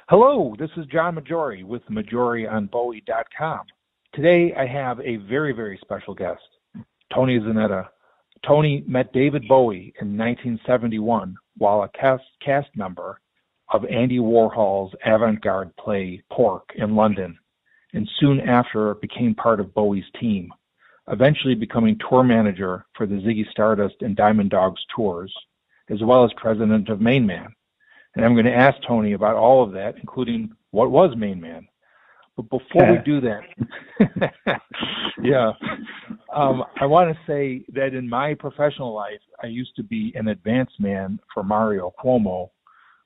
Hello, this is John Majori with MajoriOnBowie.com. Today I have a very, very special guest, Tony Zanetta. Tony met David Bowie in 1971 while a cast member of Andy Warhol's avant-garde play Pork in London, and soon after became part of Bowie's team, eventually becoming tour manager for the Ziggy Stardust and Diamond Dogs tours, as well as president of MainMan. And I'm going to ask Tony about all of that, including what was MainMan. But before we do that, I want to say that in my professional life, I used to be an advance man for Mario Cuomo,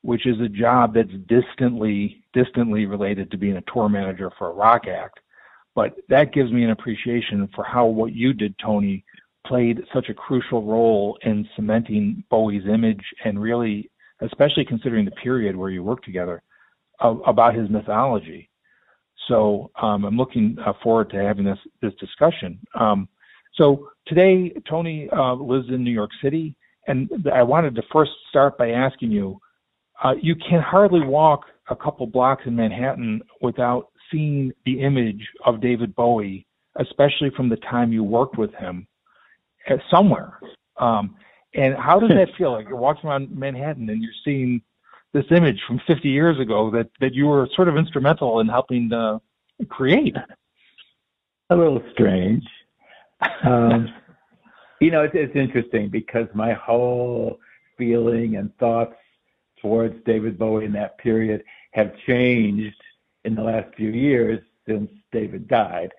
which is a job that's distantly related to being a tour manager for a rock act. But that gives me an appreciation for how what you did, Tony, played such a crucial role in cementing Bowie's image and really, especially considering the period where you worked together, about his mythology. So I'm looking forward to having this discussion. So today, Tony lives in New York City, and I wanted to first start by asking you, you can hardly walk a couple blocks in Manhattan without seeing the image of David Bowie, especially from the time you worked with him somewhere. And how does that feel? Like you're walking around Manhattan and you're seeing this image from 50 years ago that you were sort of instrumental in helping to create. A little strange. It's interesting because my whole feeling and thoughts towards David Bowie in that period have changed in the last few years since David died.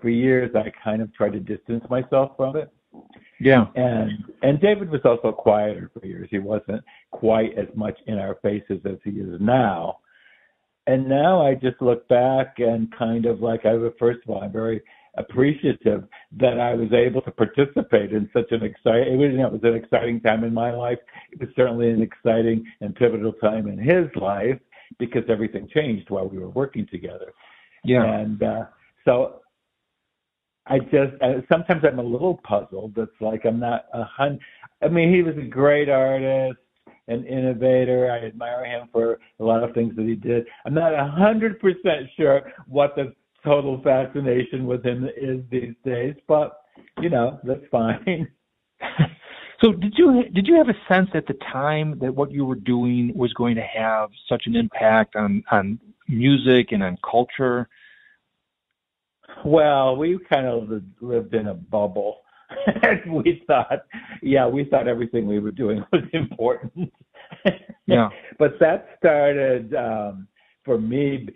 For years I kind of tried to distance myself from it. Yeah. And David was also quieter for years. He wasn't quite as much in our faces as he is now. And now I just look back and kind of first of all, I'm very appreciative that I was able to participate in such an exciting, it was an exciting time in my life. It was certainly an exciting and pivotal time in his life because everything changed while we were working together. Yeah. And so I just, sometimes I'm a little puzzled. It's like I'm not he was a great artist, an innovator. I admire him for a lot of things that he did. I'm not 100% sure what the total fascination with him is these days, but, that's fine. So did you have a sense at the time that what you were doing was going to have such an impact on music and on culture? Well, we kind of lived in a bubble. we thought everything we were doing was important. Yeah. But that started for me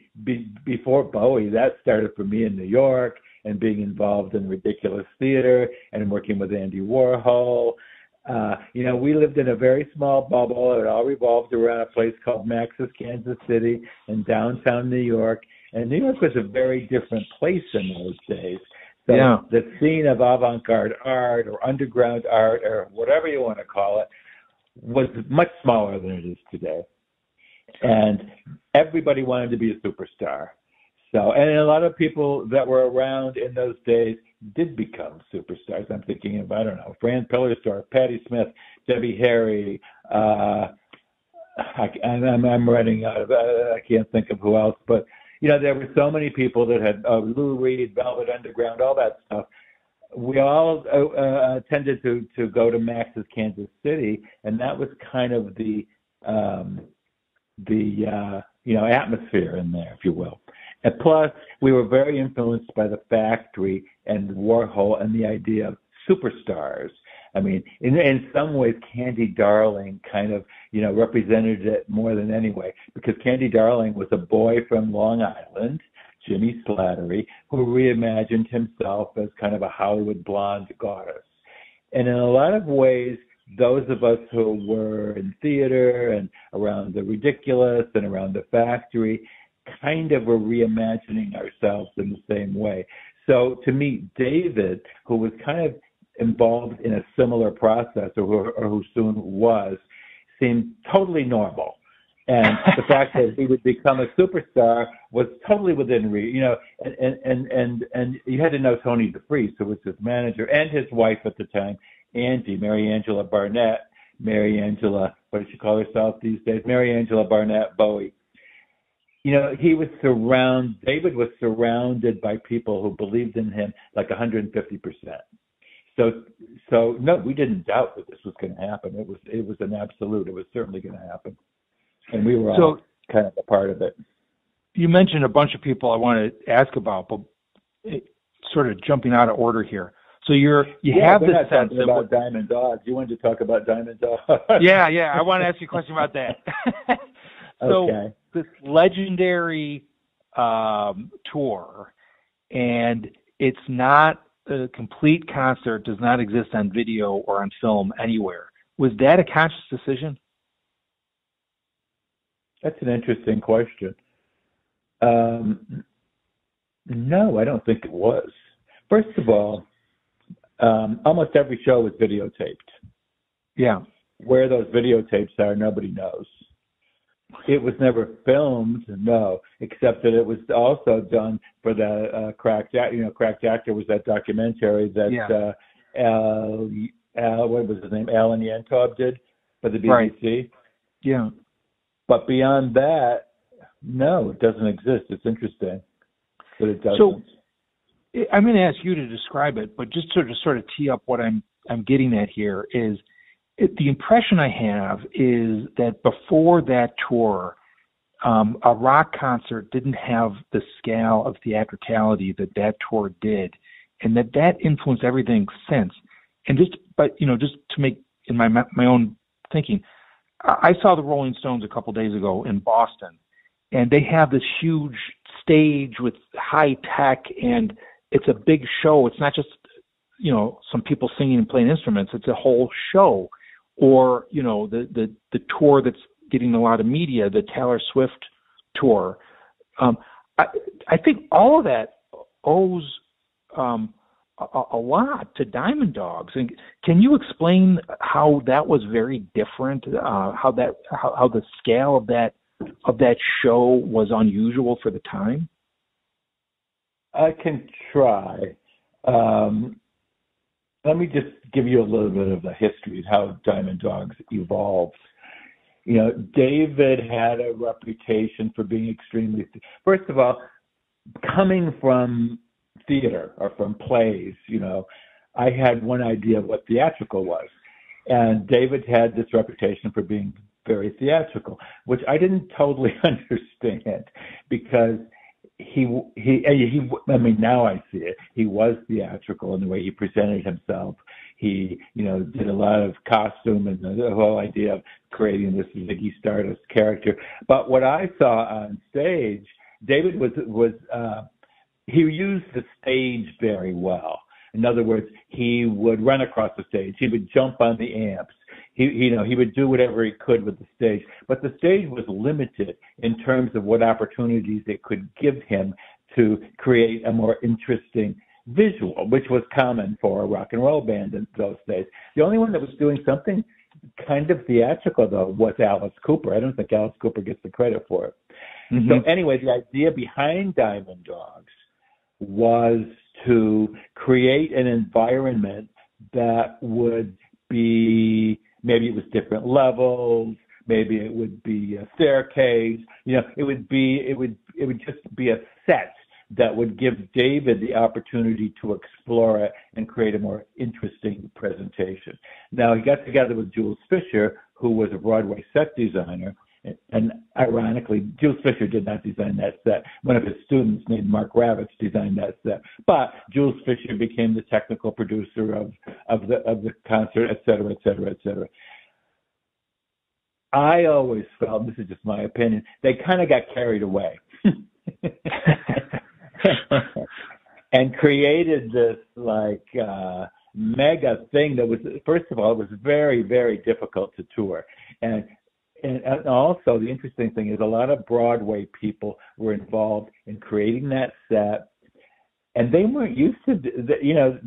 before Bowie. That started for me in New York and being involved in ridiculous theater and working with Andy Warhol. We lived in a very small bubble. It all revolved around a place called Max's Kansas City in downtown New York. And New York was a very different place in those days. So yeah. The scene of avant-garde art or underground art or whatever you want to call it was much smaller than it is today. And everybody wanted to be a superstar. So, and a lot of people that were around in those days did become superstars. I'm thinking of, Fran Pillersdorf, Patti Smith, Debbie Harry. I'm running out of, I can't think of who else, but there were so many people that had Lou Reed, Velvet Underground, all that stuff. We all tended to go to Max's Kansas City, and that was kind of the atmosphere in there, if you will. And plus, we were very influenced by the Factory and Warhol and the idea of superstars. I mean, in some ways, Candy Darling kind of, represented it more than any way, because Candy Darling was a boy from Long Island, Jimmy Slattery, who reimagined himself as kind of a Hollywood blonde goddess. And in a lot of ways, those of us who were in theater and around the ridiculous and around the Factory kind of were reimagining ourselves in the same way. So to meet David, who was kind of involved in a similar process, or who soon was, seemed totally normal. And the fact that he would become a superstar was totally within reach, and you had to know Tony DeFries, who was his manager, and his wife at the time, Mary Angela Barnett, what does she call herself these days? Mary Angela Barnett Bowie. David was surrounded by people who believed in him like 150%. So no, we didn't doubt that this was going to happen. It was an absolute. It was certainly going to happen, and we were all kind of a part of it. You mentioned a bunch of people I want to ask about, but sort of jumping out of order here. So you have this sense about Diamond Dogs. You wanted to talk about Diamond Dogs? Yeah. I want to ask you a question about that. So this legendary tour, and it's not a complete concert, does not exist on video or on film anywhere. Was that a conscious decision? That's an interesting question. No, I don't think it was. First of all, almost every show was videotaped. Yeah. Where those videotapes are, nobody knows. It was never filmed, no, except that it was also done for the Cracked Actor was that documentary that what was his name? Alan Yantob did for the BBC. Right. Yeah. But beyond that, no, it doesn't exist. It's interesting, but it doesn't. So I'm going to ask you to describe it, but just to sort of tee up what I'm getting at here is the impression I have is that before that tour, a rock concert didn't have the scale of theatricality that tour did, and that influenced everything since. And just to make in my own thinking, I saw the Rolling Stones a couple days ago in Boston, and they have this huge stage with high tech, and it's a big show. It's not just, some people singing and playing instruments. It's a whole show. Or, the tour that's getting a lot of media, the Taylor Swift tour. I think all of that owes a lot to Diamond Dogs. And can you explain how that was very different? How the scale of that show was unusual for the time? I can try. Let me just give you a little bit of the history of how Diamond Dogs evolved. David had a reputation for being first of all, coming from theater or from plays, I had one idea of what theatrical was. And David had this reputation for being very theatrical, which I didn't totally understand because now I see it. He was theatrical in the way he presented himself. He, did a lot of costume and the whole idea of creating this Ziggy Stardust character. But what I saw on stage, David he used the stage very well. In other words, he would run across the stage. He would jump on the amps. He would do whatever he could with the stage. But the stage was limited in terms of what opportunities it could give him to create a more interesting visual, which was common for a rock and roll band in those days. The only one that was doing something kind of theatrical, though, was Alice Cooper. I don't think Alice Cooper gets the credit for it. Mm-hmm. So anyway, the idea behind Diamond Dogs was to create an environment that would be, maybe it was different levels, maybe it would be a staircase, it would just be a set that would give David the opportunity to explore it and create a more interesting presentation. Now, he got together with Jules Fisher, who was a Broadway set designer, and ironically, Jules Fisher did not design that set. One of his students named Mark Ravitch designed that set. But Jules Fisher became the technical producer of the concert, et cetera, et cetera, et cetera. I always felt, this is just my opinion, they kind of got carried away. And created this mega thing that was, first of all, it was very, very difficult to tour. And also the interesting thing is a lot of Broadway people were involved in creating that set. And they weren't used to,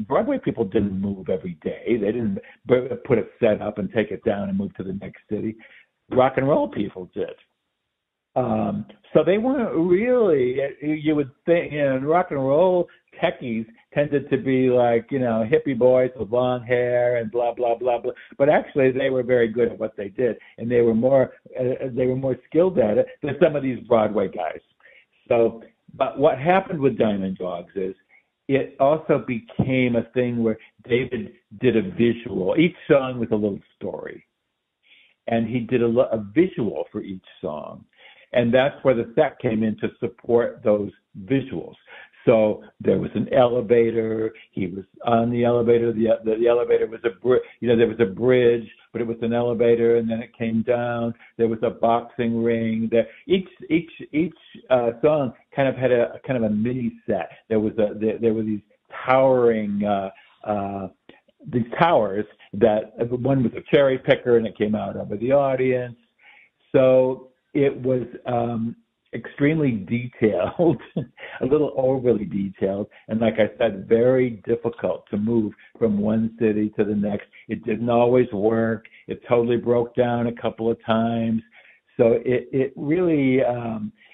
Broadway people didn't move every day. They didn't put a set up and take it down and move to the next city. Rock and roll people did. So they weren't really, you would think, in rock and roll techies tended to be like, hippie boys with long hair and blah, blah, blah, blah. But actually they were very good at what they did, and they were more skilled at it than some of these Broadway guys. So, but what happened with Diamond Dogs is it also became a thing where David did a visual. Each song was a little story, and he did a visual for each song. And that's where the set came in to support those visuals. So there was an elevator. He was on the elevator. The elevator was there was a bridge, but it was an elevator, and then it came down. There was a boxing ring. Each song kind of had a kind of a mini set. There were these towering these towers that one was a cherry picker, and it came out over the audience. So it was extremely detailed, a little overly detailed, and like I said, very difficult to move from one city to the next. It didn't always work. It totally broke down a couple of times. So it really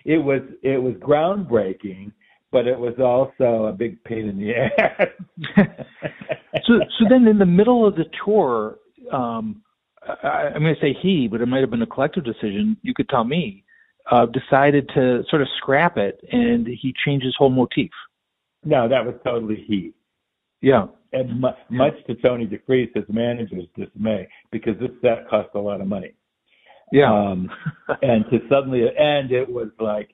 it was groundbreaking, but it was also a big pain in the ass. So then in the middle of the tour, I'm going to say he, but it might have been a collective decision. You could tell me. Decided to sort of scrap it, and he changed his whole motif. No, that was totally he. Yeah. And much to Tony DeFries, his manager's dismay, because this set cost a lot of money. Yeah. And to suddenly, and it was like,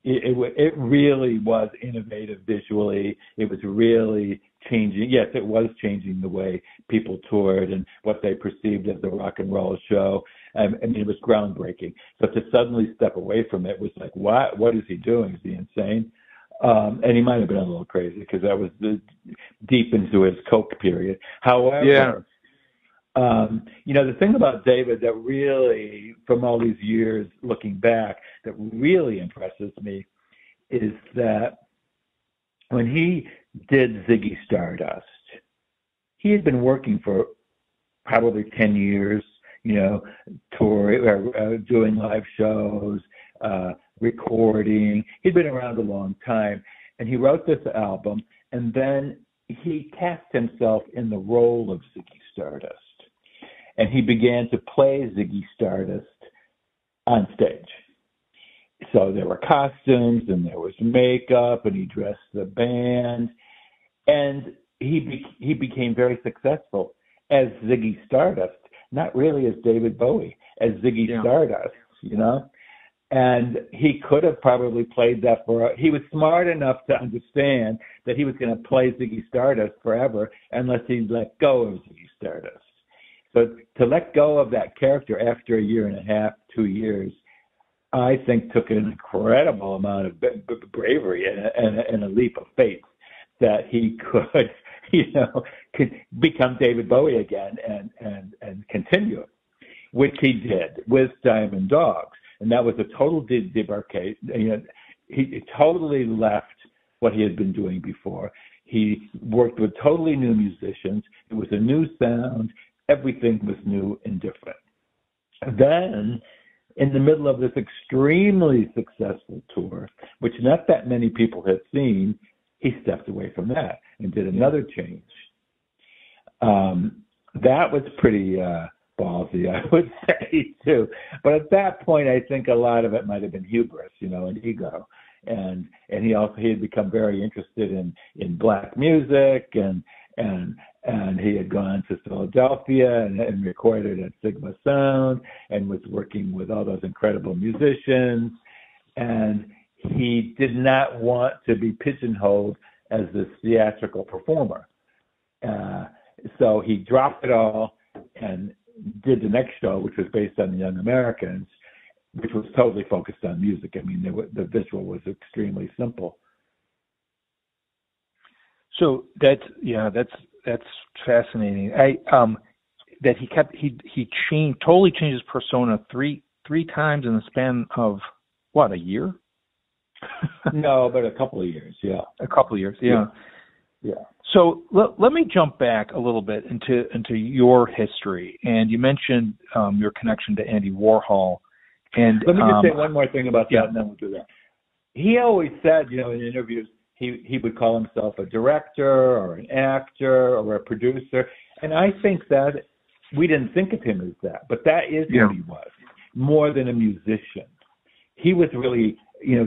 it really was innovative visually. It was really changing. Yes, it was changing the way people toured and what they perceived as a rock and roll show. I mean, it was groundbreaking. So to suddenly step away from it was like, what is he doing? Is he insane? And he might have been a little crazy because that was deep into his coke period. However, the thing about David that really, from all these years looking back, that really impresses me is that when he did Ziggy Stardust, he had been working for probably 10 years, touring, doing live shows, recording. He'd been around a long time, and he wrote this album, and then he cast himself in the role of Ziggy Stardust, and he began to play Ziggy Stardust on stage. So there were costumes, and there was makeup, and he dressed the band, and he became very successful as Ziggy Stardust, not really as David Bowie, as Ziggy Stardust, And he could have probably played that he was smart enough to understand that he was going to play Ziggy Stardust forever unless he let go of Ziggy Stardust. So to let go of that character after a year and a half, 2 years, I think took an incredible amount of bravery and a leap of faith that he could, could become David Bowie again and continue, which he did with Diamond Dogs. And that was a total debarkation. He totally left what he had been doing before. He worked with totally new musicians. It was a new sound. Everything was new and different. Then, in the middle of this extremely successful tour, which not that many people had seen, he stepped away from that and did another change. That was pretty ballsy, I would say, too. But at that point, I think a lot of it might have been hubris, and ego. And he had become very interested in black music, and he had gone to Philadelphia and recorded at Sigma Sound and was working with all those incredible musicians. And he did not want to be pigeonholed as this theatrical performer. So he dropped it all and did the next show, which was based on the Young Americans, which was totally focused on music. I mean, the visual was extremely simple. So that's fascinating. That he totally changed his persona three times in the span of what, a year? No, but a couple of years. Yeah, a couple of years. Yeah. So let me jump back a little bit into your history, and you mentioned your connection to Andy Warhol. And let me just say one more thing about that, and then we'll do that. He always said, in interviews, he would call himself a director or an actor or a producer. And I think that we didn't think of him as that, but that is what he was, more than a musician. He was really,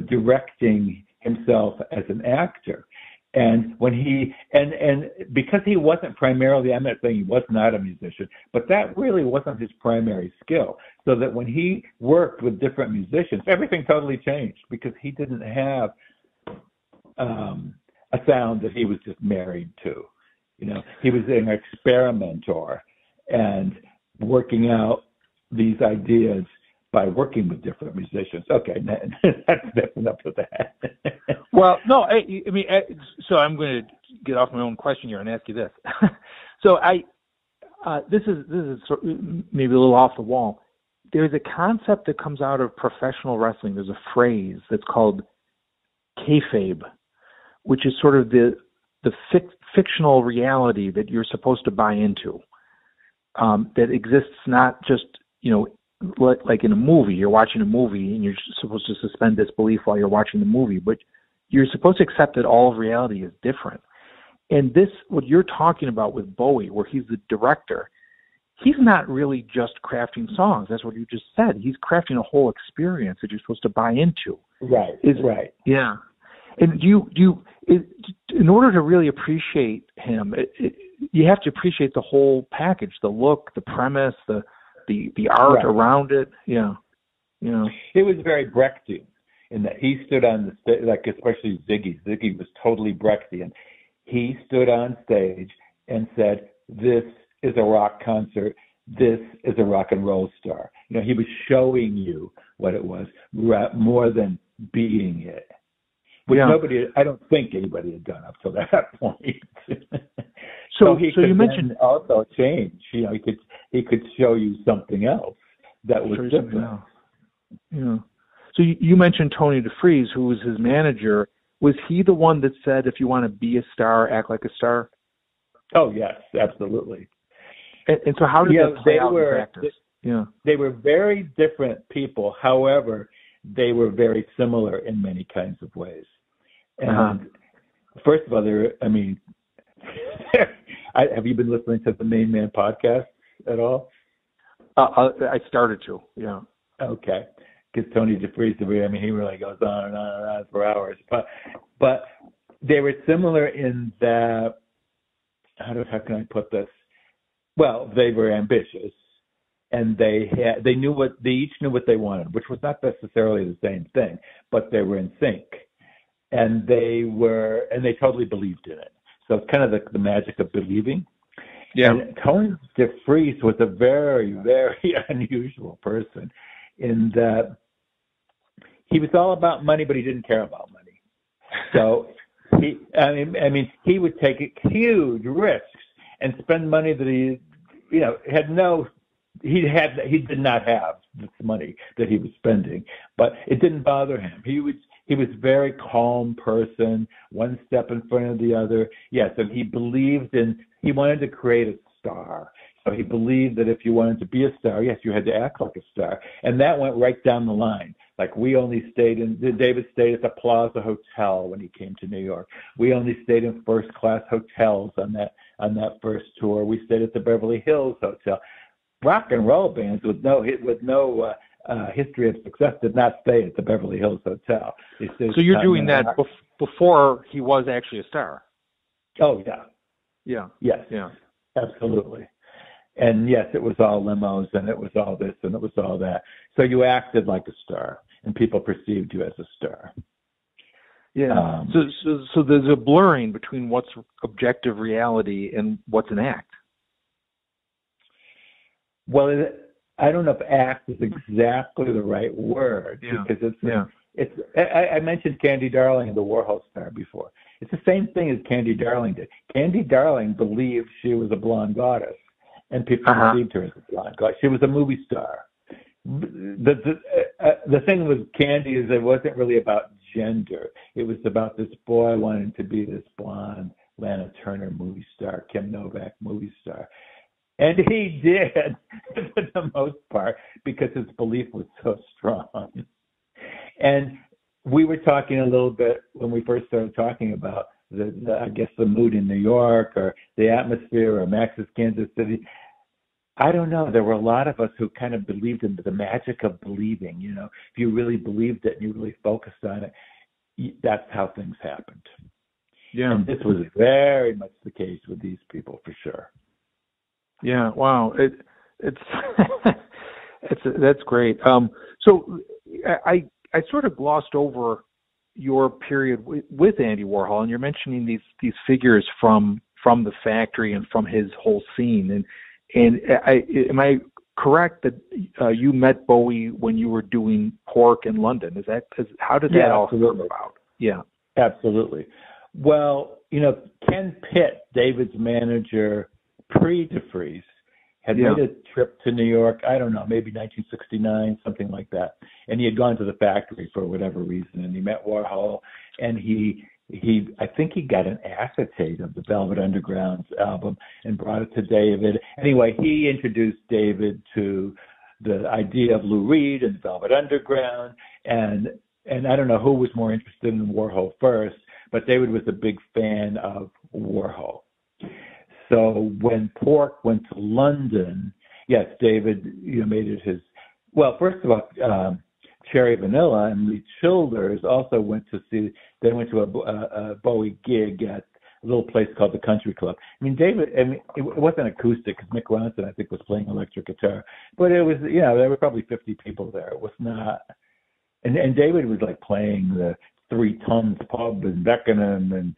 directing himself as an actor. And when and because he wasn't primarily, I'm not saying he was not a musician, but that really wasn't his primary skill. So that when he worked with different musicians, everything totally changed because he didn't have a sound that he was just married to. He was an experimenter and working out these ideas by working with different musicians. Okay, that's enough of that. Well, no, I mean, so I'm going to get off my own question here and ask you this. So this is maybe a little off the wall. There's a concept that comes out of professional wrestling. There's a phrase that's called kayfabe, which is sort of the fictional reality that you're supposed to buy into, that exists not just, like in a movie. You're watching a movie and you're supposed to suspend disbelief while you're watching the movie, but you're supposed to accept that all of reality is different. And this, what you're talking about with Bowie, where he's the director, he's not really just crafting songs. That's what you just said. He's crafting a whole experience that you're supposed to buy into. Right. Right. Yeah. And in order to really appreciate him, you have to appreciate the whole package, the look, the premise, the art around it. Yeah. It was very Brechtian in that he stood on the stage, like especially Ziggy. Ziggy was totally Brechtian. He stood on stage and said, "This is a rock concert. This is a rock and roll star." He was showing you what it was more than being it. Which I don't think anybody had done up to that point. So you mentioned also change. He could show you something else that was different. Yeah. So you mentioned Tony DeFries, who was his manager. Was he the one that said, "If you want to be a star, act like a star"? Oh yes, absolutely. And so how did that play out in practice? They were very different people. However, they were very similar in many kinds of ways. And first of all, have you been listening to the MainMan podcast at all? I started to, yeah. Okay. Because Tony DeFries, he really goes on and on and on for hours. But they were similar in that, how can I put this? Well, they were ambitious, and they each knew what they wanted, which was not necessarily the same thing, but they were in sync. And they totally believed in it. So it's kind of the magic of believing. Yeah. And Tony DeFries was a very, very unusual person in that he was all about money, but he didn't care about money. So he would take huge risks and spend money that he did not have this money that he was spending, but it didn't bother him. He was a very calm person, one step in front of the other. Yes, and he wanted to create a star. So he believed that if you wanted to be a star, yes, you had to act like a star. And that went right down the line. Like David stayed at the Plaza Hotel when he came to New York. We only stayed in first class hotels on that first tour. We stayed at the Beverly Hills Hotel. Rock and roll bands with no history of success did not stay at the Beverly Hills Hotel. So you're doing that before he was actually a star? Oh, yeah. Yeah. Yes. Yeah. Absolutely. And yes, it was all limos and it was all this and it was all that. So you acted like a star and people perceived you as a star. Yeah. So there's a blurring between what's objective reality and what's an act. Well, I don't know if act is exactly the right word because I mentioned Candy Darling and the Warhol star before. It's the same thing as Candy Darling did. Candy Darling believed she was a blonde goddess, and people perceived her as a blonde goddess. She was a movie star. The thing with Candy is it wasn't really about gender. It was about this boy wanting to be this blonde Lana Turner movie star, Kim Novak movie star. And he did, for the most part, because his belief was so strong. And we were talking a little bit when we first started talking about I guess the mood in New York or the atmosphere or Max's Kansas City. I don't know. There were a lot of us who kind of believed in the magic of believing. You know, if you really believed it and you really focused on it, that's how things happened. Yeah. And this was very much the case with these people for sure. Yeah. Wow. It's that's great. So I sort of glossed over your period with Andy Warhol, and you're mentioning these figures from the factory and from his whole scene. And am I correct that you met Bowie when you were doing Pork in London? How did that all come about? Yeah, absolutely. Well, you know, Ken Pitt, David's manager pre-DeFreeze, had made a trip to New York, I don't know, maybe 1969, something like that. And he had gone to the factory for whatever reason, and he met Warhol, and I think he got an acetate of the Velvet Underground's album and brought it to David. Anyway, he introduced David to the idea of Lou Reed and Velvet Underground, and I don't know who was more interested in Warhol first, but David was a big fan of Warhol. So when Pork went to London, yes, David, made it his. Well, first of all, Cherry Vanilla and Lee Childers also went to see. They went to a Bowie gig at a little place called the Country Club. I mean, it wasn't acoustic because Mick Ronson, I think, was playing electric guitar, but it was, there were probably 50 people there. It was not, and David was like playing the Three Tons Pub in Beckenham, and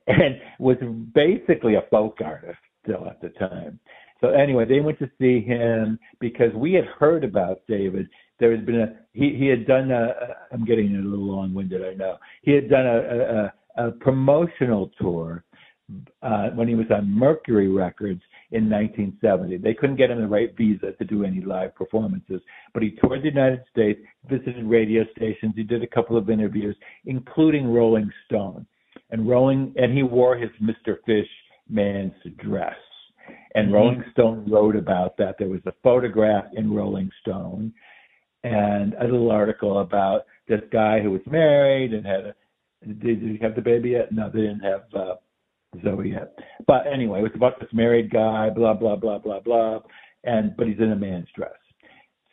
and was basically a folk artist still at the time. So anyway, they went to see him because we had heard about David. There had been he had done I'm getting a little long-winded, I know. He had done a promotional tour when he was on Mercury Records in 1970. They couldn't get him the right visa to do any live performances, but he toured the United States, visited radio stations, he did a couple of interviews, including Rolling Stone. And he wore his Mr. Fish man's dress. And Rolling Stone wrote about that. There was a photograph in Rolling Stone and a little article about this guy who was married and did he have the baby yet? No, they didn't have Zoe yet. But anyway, it was about this married guy, blah, blah, blah, blah, blah. But he's in a man's dress.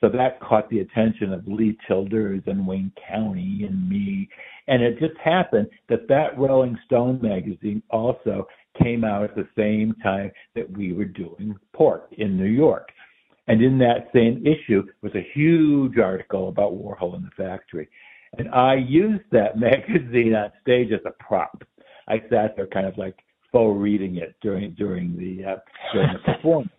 So that caught the attention of Lee Childers and Wayne County and me. And it just happened that Rolling Stone magazine also came out at the same time that we were doing Pork in New York. And in that same issue was a huge article about Warhol in the factory. And I used that magazine on stage as a prop. I sat there kind of like faux reading it during the performance.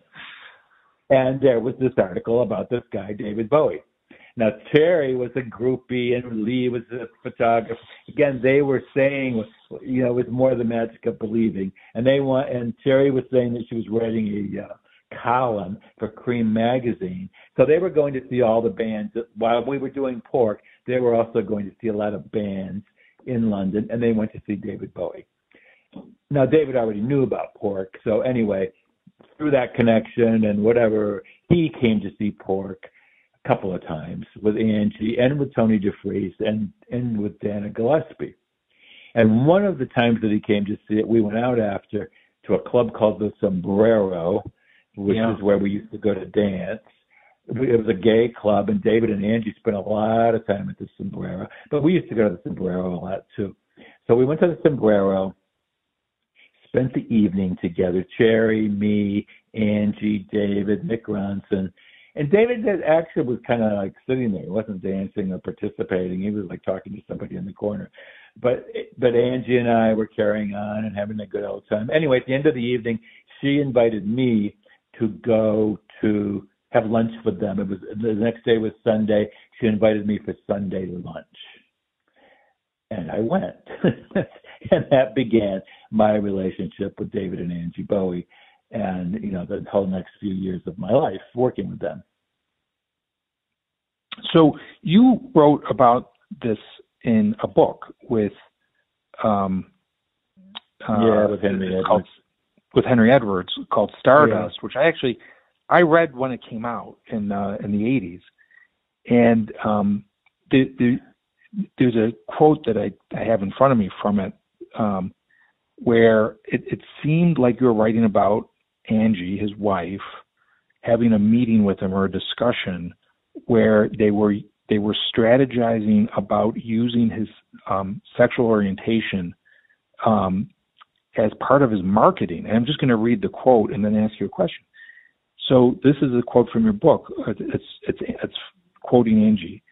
And there was this article about this guy, David Bowie. Now, Cherry was a groupie and Lee was a photographer. Again, they were saying, it was more the magic of believing. And Cherry was saying that she was writing a column for Cream magazine. So they were going to see all the bands. While we were doing Pork, they were also going to see a lot of bands in London, and they went to see David Bowie. Now, David already knew about Pork. So anyway, through that connection and whatever, he came to see Pork a couple of times with Angie and with Tony DeFreeze and with Dana Gillespie. And one of the times that he came to see it, we went out after to a club called the Sombrero, which is where we used to go to dance. It was a gay club, and David and Angie spent a lot of time at the Sombrero. But we used to go to the Sombrero a lot, too. So we went to the Sombrero, spent the evening together, Cherry, me, Angie, David, Mick Ronson. And David actually was kind of like sitting there. He wasn't dancing or participating. He was like talking to somebody in the corner. But Angie and I were carrying on and having a good old time. Anyway, at the end of the evening, she invited me to go to have lunch with them. It was the next day was Sunday. She invited me for Sunday lunch. And I went. And that began my relationship with David and Angie Bowie and, the whole next few years of my life working with them. So you wrote about this in a book with Henry Edwards. With Henry Edwards called Stardust, which I read when it came out in the 80s. And there's a quote that I have in front of me from it, where it seemed like you were writing about Angie, his wife, having a meeting with him or a discussion where they were strategizing about using his sexual orientation as part of his marketing. And I'm just going to read the quote and then ask you a question. So this is a quote from your book. It's quoting Angie.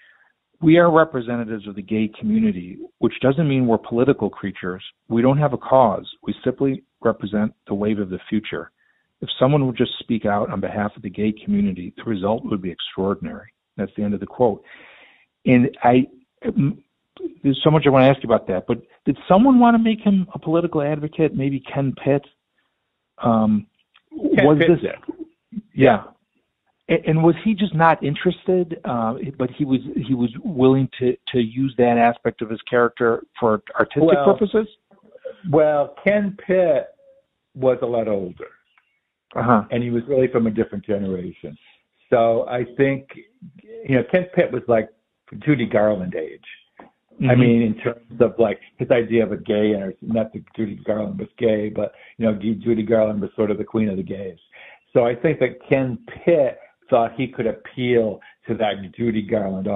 "We are representatives of the gay community, which doesn't mean we're political creatures. We don't have a cause. We simply represent the wave of the future. If someone would just speak out on behalf of the gay community, the result would be extraordinary." That's the end of the quote. And there's so much I want to ask you about that, but did someone want to make him a political advocate? Maybe Ken Pitt? Yeah. And was he just not interested, but he was willing to use that aspect of his character for artistic purposes? Well, Ken Pitt was a lot older, and he was really from a different generation. So I think, Ken Pitt was like Judy Garland age. Mm-hmm. I mean, in terms of like his idea of a gay, and not that Judy Garland was gay, but Judy Garland was sort of the queen of the gays. So I think that Ken Pitt thought he could appeal to that Judy Garland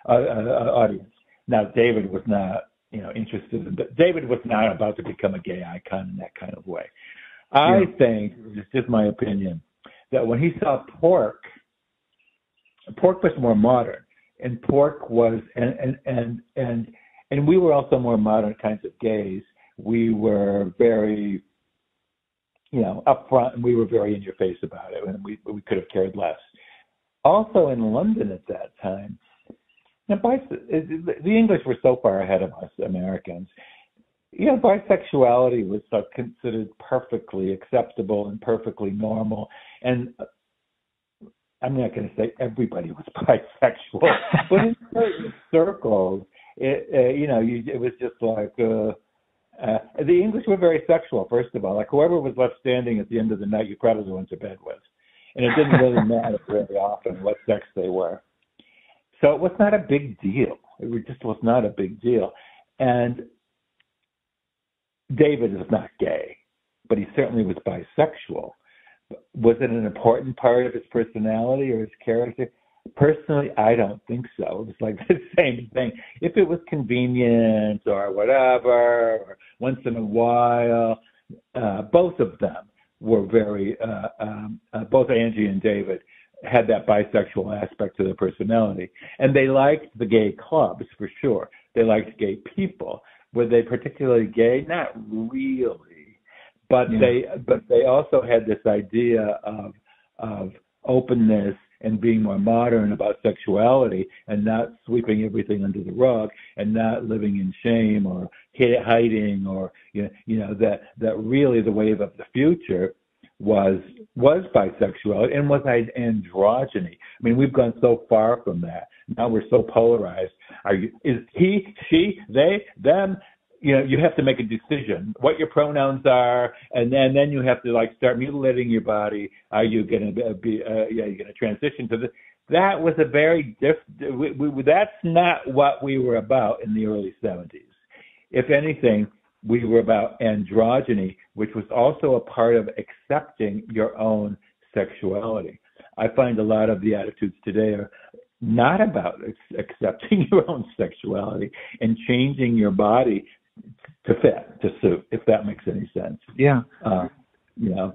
audience. Now, David was not, interested in that. David was not about to become a gay icon in that kind of way. I think, it's just my opinion, that when he saw Pork was more modern, and Pork was, and we were also more modern kinds of gays. We were very, upfront, and we were very in your face about it, and we could have cared less. Also in London at that time, the English were so far ahead of us Americans. Bisexuality was considered perfectly acceptable and perfectly normal. And I'm not going to say everybody was bisexual, but in certain circles, it was just like, the English were very sexual, first of all. Like whoever was left standing at the end of the night, you probably went to bed with. And it didn't really matter very often what sex they were. So it was not a big deal. It just was not a big deal. And David is not gay, but he certainly was bisexual. Was it an important part of his personality or his character? Personally, I don't think so. It was like the same thing. If it was convenient or whatever, or once in a while, both of them were very, both Angie and David had that bisexual aspect to their personality. And they liked the gay clubs, for sure. They liked gay people. Were they particularly gay? Not really. But they also had this idea of openness and being more modern about sexuality and not sweeping everything under the rug and not living in shame or hiding, or that really the wave of the future was bisexuality and was androgyny. I mean, we've gone so far from that. Now we're so polarized. Is he, she, they, them? You have to make a decision what your pronouns are, and then you have to start mutilating your body. Are you going to be? You're going to transition to this. That was a very different. That's not what we were about in the early 70s. If anything, we were about androgyny, which was also a part of accepting your own sexuality. I find a lot of the attitudes today are not about accepting your own sexuality and changing your body to fit, to suit, if that makes any sense. Yeah.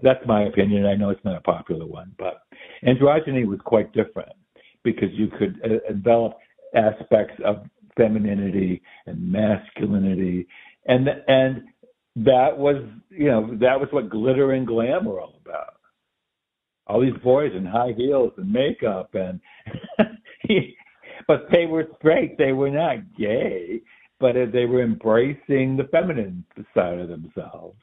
That's my opinion. I know it's not a popular one, but androgyny was quite different because you could develop aspects of femininity and masculinity, and that was what glitter and glam were all about. All these boys in high heels and makeup, and but they were straight. They were not gay, but they were embracing the feminine side of themselves.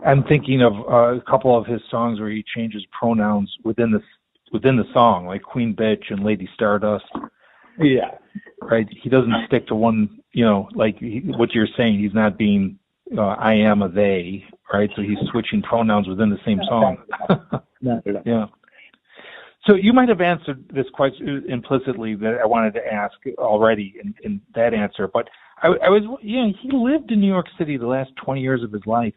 I'm thinking of a couple of his songs where he changes pronouns within the song, like Queen Bitch and Lady Stardust. Yeah. Right. He doesn't stick to one. What you're saying. He's not being I am a they. Right. So he's switching pronouns within the same song. Not at all. Yeah. So you might have answered this question implicitly that I wanted to ask already in that answer, but I was, he lived in New York City the last 20 years of his life,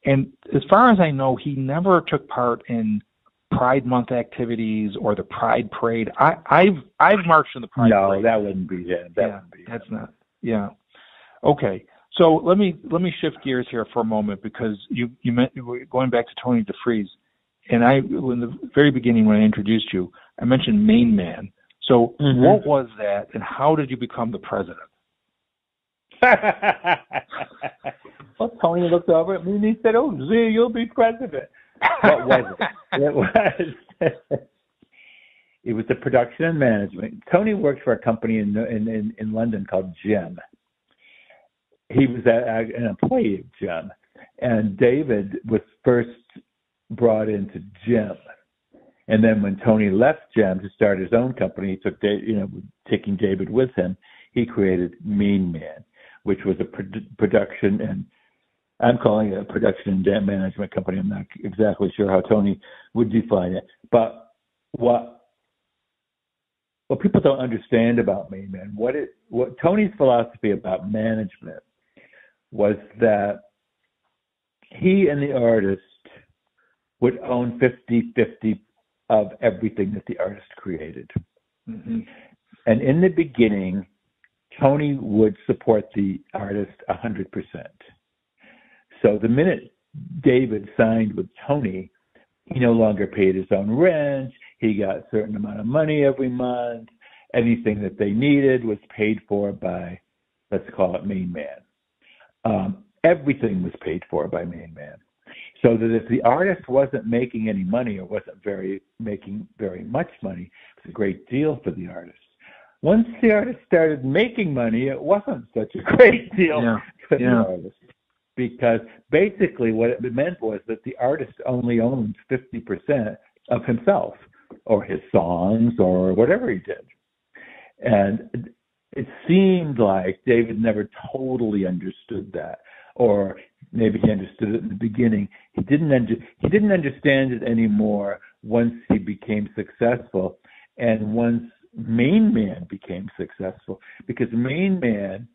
and as far as I know, he never took part in Pride Month activities or the Pride Parade. I've marched in the Pride Parade. No, that wouldn't be it. That's not. Yeah. Okay. So let me shift gears here for a moment, because you meant, going back to Tony DeFries, and in the very beginning when I introduced you, I mentioned MainMan. So what was that, and how did you become the president? Well, Tony looked over at me and he said, "Oh, Z, you'll be president." What was it? It was the production and management. Tony worked for a company in London called Gem. He was an employee of Gem, and David was first brought into Gem. And then when Tony left Gem to start his own company, he took taking David with him. He created MainMan, which was a production, and I'm calling it a production and management company. I'm not exactly sure how Tony would define it, but what people don't understand about MainMan, what Tony's philosophy about management was that he and the artist would own 50-50 of everything that the artist created. Mm-hmm. And in the beginning, Tony would support the artist 100%. So the minute David signed with Tony, he no longer paid his own rent. He got a certain amount of money every month. Anything that they needed was paid for by, let's call it MainMan. Everything was paid for by MainMan. So that if the artist wasn't making any money or wasn't making very much money, it was a great deal for the artist. Once the artist started making money, it wasn't such a great deal for the artist. Because basically what it meant was that the artist only owned 50% of himself or his songs or whatever he did. And it seemed like David never totally understood that. Or maybe he understood it in the beginning. He didn't understand it anymore once he became successful and once MainMan became successful. Because MainMan,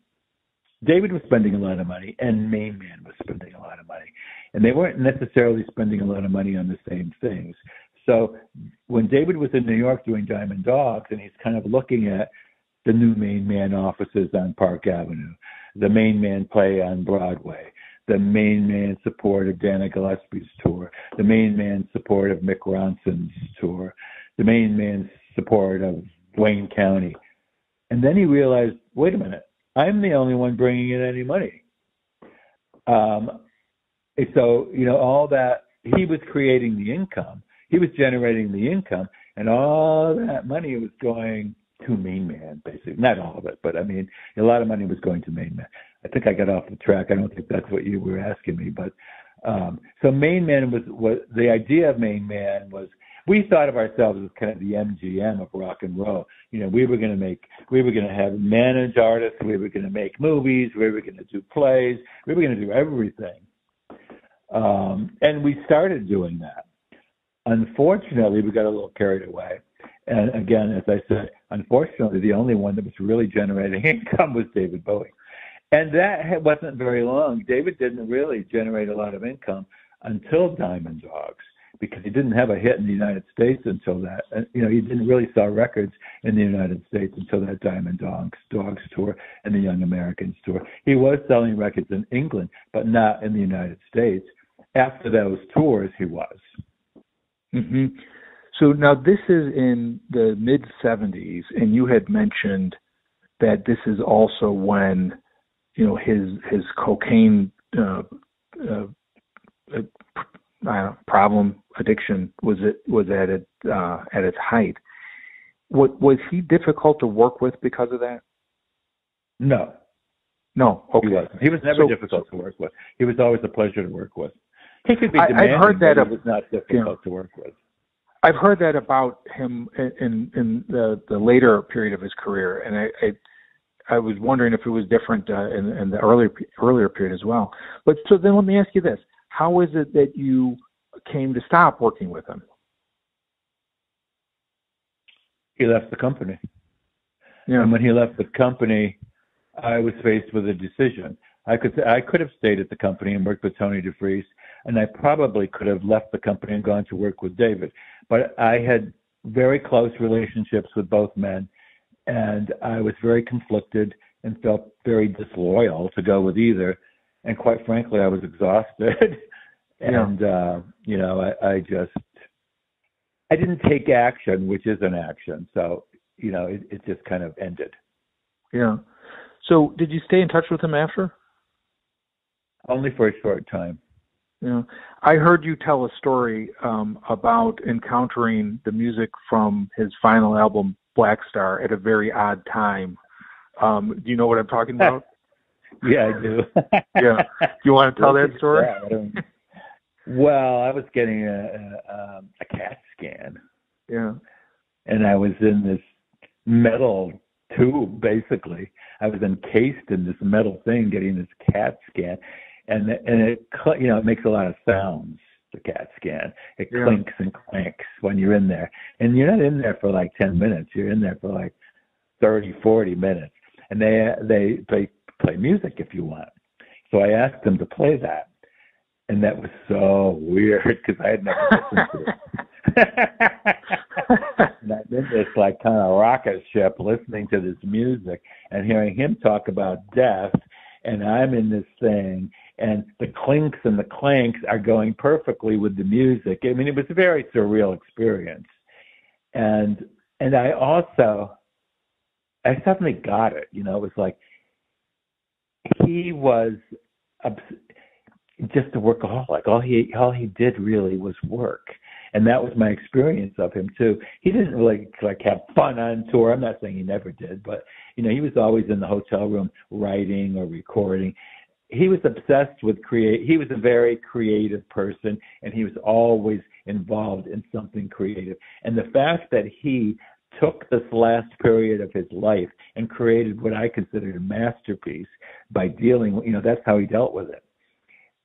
David was spending a lot of money and MainMan was spending a lot of money. And they weren't necessarily spending a lot of money on the same things. So when David was in New York doing Diamond Dogs, and he's kind of looking at the new MainMan offices on Park Avenue, the MainMan play on Broadway, the MainMan support of Dana Gillespie's tour, the MainMan support of Mick Ronson's tour, the MainMan support of Wayne County. And then he realized, wait a minute, I'm the only one bringing in any money. So, all that, he was creating the income. He was generating the income, and all that money was going to MainMan, basically. Not all of it, but, a lot of money was going to MainMan. I think I got off the track. I don't think that's what you were asking me. But so MainMan was the idea of MainMan was, we thought of ourselves as kind of the MGM of rock and roll. We were going to have manage artists. We were going to make movies. We were going to do plays. We were going to do everything. And we started doing that. Unfortunately, we got a little carried away. And again, as I said, unfortunately, the only one that was really generating income was David Bowie. And that wasn't very long. David didn't really generate a lot of income until Diamond Dogs, because he didn't have a hit in the United States until that. He didn't really sell records in the United States until that Diamond Dogs tour and the Young Americans tour. He was selling records in England, but not in the United States. After those tours, he was. Mm-hmm. So now this is in the mid-'70s, and you had mentioned that this is also when, his cocaine problem, addiction was at its height. Was he difficult to work with because of that? No. Okay. He was never difficult to work with. He was always a pleasure to work with. He could be demanding, I've heard that but he was not difficult to work with. I've heard that about him in the later period of his career, and I was wondering if it was different in the earlier period as well. But so then let me ask you this: how is it that you came to stop working with him? he left the company. Yeah. And when he left the company, I was faced with a decision. I could have stayed at the company and worked with Tony DeFries, and I probably could have left the company and gone to work with David. But I had very close relationships with both men, and I was very conflicted and felt very disloyal to go with either. And quite frankly, I was exhausted. And, I didn't take action, which is an action. So, it just kind of ended. Yeah. So did you stay in touch with him after? Only for a short time. Yeah. I heard you tell a story about encountering the music from his final album, Black Star, at a very odd time. Do you know what I'm talking about? Yeah, I do. Yeah. Do you want to tell that story? Well, I was getting a CAT scan. Yeah. And I was in this metal tube, basically. I was encased in this metal thing getting this CAT scan. And it makes a lot of sounds, the CAT scan. It clinks and clanks when you're in there. And you're not in there for like 10 minutes. You're in there for like 30, 40 minutes. And they play music if you want. So I asked them to play that. And that was so weird because I had never listened to it. And I'm in this like kind of rocket ship listening to this music and hearing him talk about death. And I'm in this thing, and the clinks and the clanks are going perfectly with the music. I mean, it was a very surreal experience. And I suddenly got it. It was like he was just a workaholic. All he did really was work. And that was my experience of him too. He didn't really like have fun on tour. I'm not saying he never did, but he was always in the hotel room writing or recording. He was obsessed with he was a very creative person, and he was always involved in something creative. And the fact that he took this last period of his life and created what I considered a masterpiece by dealing, that's how he dealt with it.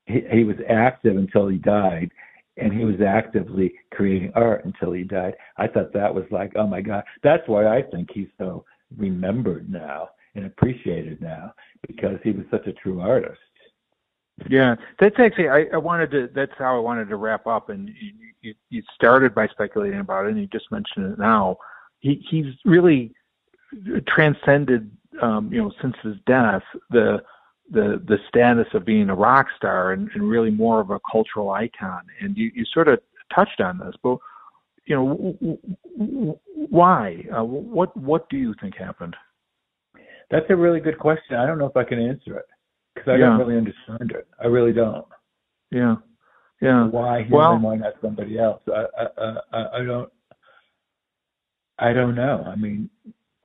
He was active until he died, and he was actively creating art until he died. I thought that was like, oh my God. That's why I think he's so remembered now and appreciated now, because he was such a true artist. Yeah, that's actually, that's how I wanted to wrap up. And you started by speculating about it, and you just mentioned it now. He's really transcended, since his death, the status of being a rock star and really more of a cultural icon. And you sort of touched on this, but why? What do you think happened? That's a really good question. I don't know if I can answer it because I don't really understand it. I really don't. Yeah. Yeah. Why him and why not somebody else? I don't know. I mean,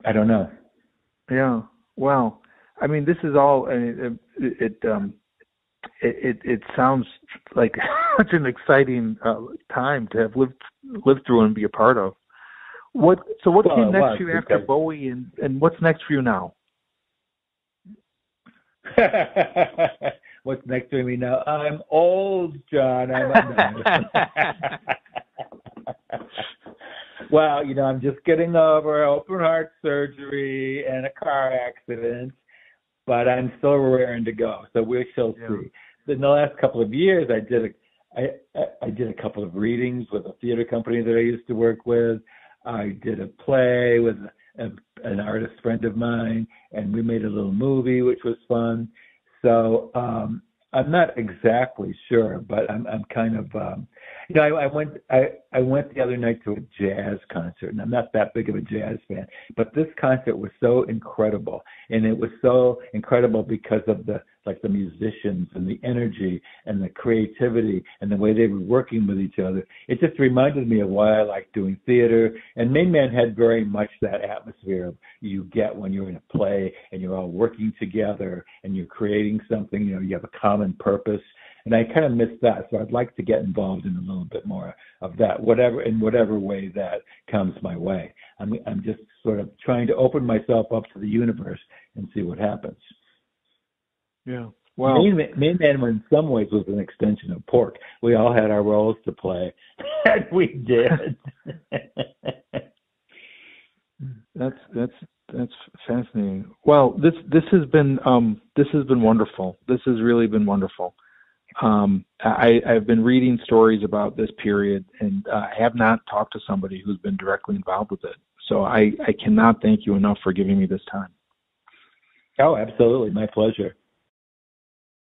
I don't know. Yeah. Well, I mean, this is all. It sounds like such an exciting time to have lived through and be a part of. What came next for you after Bowie, and what's next for you now? What's next for me now? I'm old, John. Well, I'm just getting over open heart surgery and a car accident, but I'm still raring to go. So we shall see. In the last couple of years, I did a couple of readings with a theater company that I used to work with. I did a play with an artist friend of mine, and we made a little movie, which was fun. So I'm not exactly sure, but I'm kind of, I went the other night to a jazz concert, and I'm not that big of a jazz fan, but this concert was so incredible, and it was so incredible because of the musicians and the energy and the creativity and the way they were working with each other. It just reminded me of why I like doing theater, and MainMan had very much that atmosphere you get when you're in a play and you're all working together and you're creating something, you have a common purpose. And I kind of miss that. So I'd like to get involved in a little bit more of that, in whatever way that comes my way. I'm just sort of trying to open myself up to the universe and see what happens. Yeah. Well, MainMan in some ways was an extension of Pork. We all had our roles to play, and we did. That's fascinating. Well, this has been wonderful. This has really been wonderful. I've been reading stories about this period, and I have not talked to somebody who's been directly involved with it. So I cannot thank you enough for giving me this time. Oh, absolutely. My pleasure.